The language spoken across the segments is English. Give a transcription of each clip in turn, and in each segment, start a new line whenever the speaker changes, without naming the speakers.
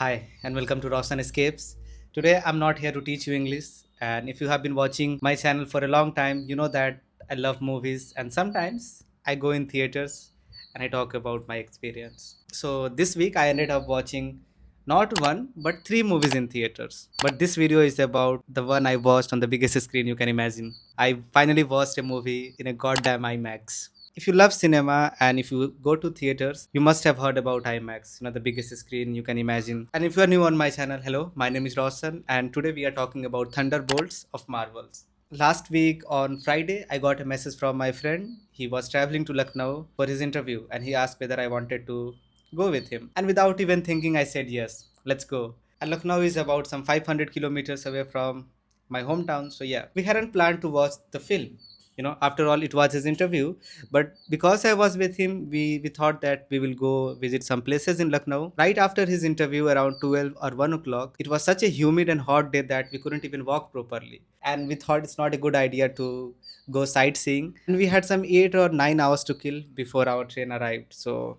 Hi, and welcome to Roshan Escapes. Today, I'm not here to teach you English. And if you have been watching my channel for a long time, you know that I love movies, and sometimes I go in theaters and I talk about my experience. So, this week, I ended up watching not one but three movies in theaters. But this video is about the one I watched on the biggest screen you can imagine. I finally watched a movie in a goddamn IMAX. If you love cinema and if you go to theaters, you must have heard about IMAX, the biggest screen you can imagine. And if you are new on my channel, hello, my name is Roshan, and today we are talking about Thunderbolts of Marvels. Last week on Friday, I got a message from my friend. He was traveling to Lucknow for his interview and he asked whether I wanted to go with him. And without even thinking, I said yes, let's go. And Lucknow is about some 500 kilometers away from my hometown. So, yeah, we hadn't planned to watch the film. After all, it was his interview, but because I was with him, we thought that we will go visit some places in Lucknow. Right after his interview, around 12 or 1 o'clock, it was such a humid and hot day that we couldn't even walk properly. And we thought it's not a good idea to go sightseeing. And we had some 8 or 9 hours to kill before our train arrived. So,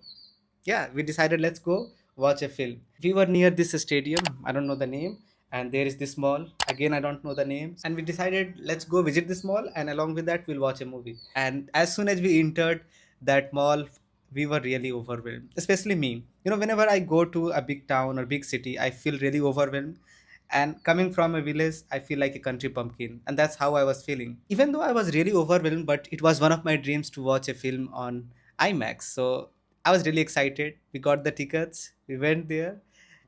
yeah, we decided let's go watch a film. We were near this stadium, I don't know the name, and there is this mall. Again, I don't know the name. And we decided let's go visit this mall, and along with that, we'll watch a movie. And as soon as we entered that mall, we were really overwhelmed, especially me. Whenever I go to a big town or big city, I feel really overwhelmed. And coming from a village, I feel like a country pumpkin. And that's how I was feeling. Even though I was really overwhelmed, but it was one of my dreams to watch a film on IMAX. So I was really excited. We got the tickets, we went there,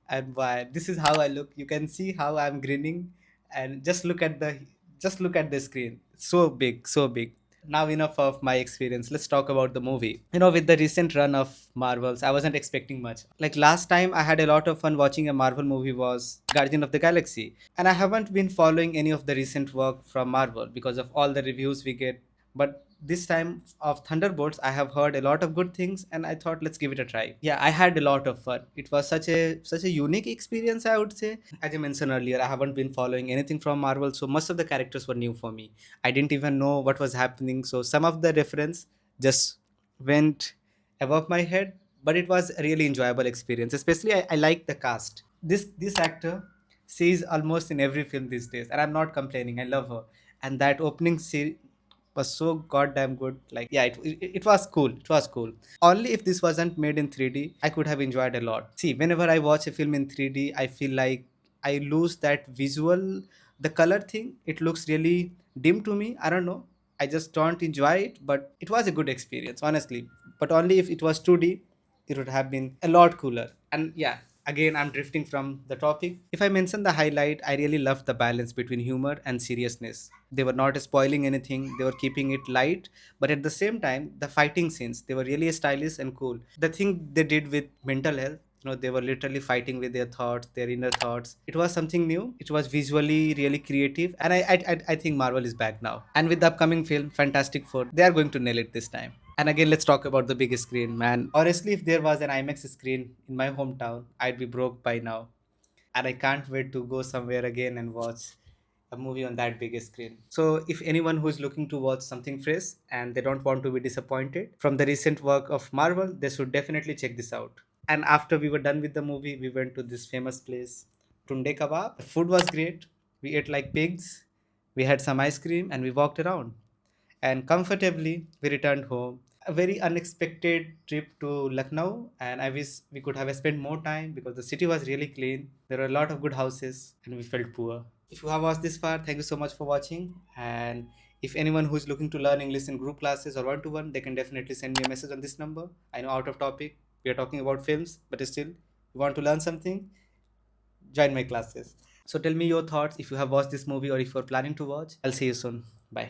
and why this is how I look. You can see how I'm grinning, and just look at the screen. So big, so big. Now enough of my experience. Let's talk about the movie. With the recent run of Marvels, I wasn't expecting much. Like last time I had a lot of fun watching a Marvel movie was Guardian of the Galaxy. And I haven't been following any of the recent work from Marvel because of all the reviews we get. But this time of Thunderbolts, I have heard a lot of good things, and I thought let's give it a try. Yeah, I had a lot of fun. It was such a unique experience, I would say. As I mentioned earlier, I haven't been following anything from Marvel, so most of the characters were new for me. I didn't even know what was happening, so some of the reference just went above my head. But it was a really enjoyable experience. Especially, I like the cast. This actor sees almost in every film these days, and I'm not complaining. I love her, and that opening scene was so goddamn good. Like, yeah, it was cool. It was cool. Only if this wasn't made in 3D, I could have enjoyed a lot. See, whenever I watch a film in 3D, I feel like I lose that visual, the color thing. It looks really dim to me. I don't know. I just don't enjoy it, but it was a good experience, honestly. But only if it was 2D, it would have been a lot cooler. And yeah, again, I'm drifting from the topic. If I mention the highlight, I really loved the balance between humor and seriousness. They were not spoiling anything, they were keeping it light, but at the same time, the fighting scenes, they were really stylish and cool. The thing they did with mental health, they were literally fighting with their thoughts, their inner thoughts. It was something new. It was visually really creative, and I think Marvel is back now. And with the upcoming film, Fantastic Four, they are going to nail it this time. And again, let's talk about the big screen, man. Honestly, if there was an IMAX screen in my hometown, I'd be broke by now. And I can't wait to go somewhere again and watch a movie on that big screen. So, if anyone who is looking to watch something fresh and they don't want to be disappointed from the recent work of Marvel, they should definitely check this out. And after we were done with the movie, we went to this famous place, Tunde Kebab. The food was great. We ate like pigs. We had some ice cream and we walked around. And comfortably, we returned home. A very unexpected trip to Lucknow, and I wish we could have spent more time because the city was really clean. There were a lot of good houses, and we felt poor. If you have watched this far, thank you so much for watching. And if anyone who is looking to learn English in group classes or one to one, they can definitely send me a message on this number. I know out of topic, we are talking about films, but still, you want to learn something, join my classes. So tell me your thoughts if you have watched this movie or if you're planning to watch. I'll see you soon. Bye.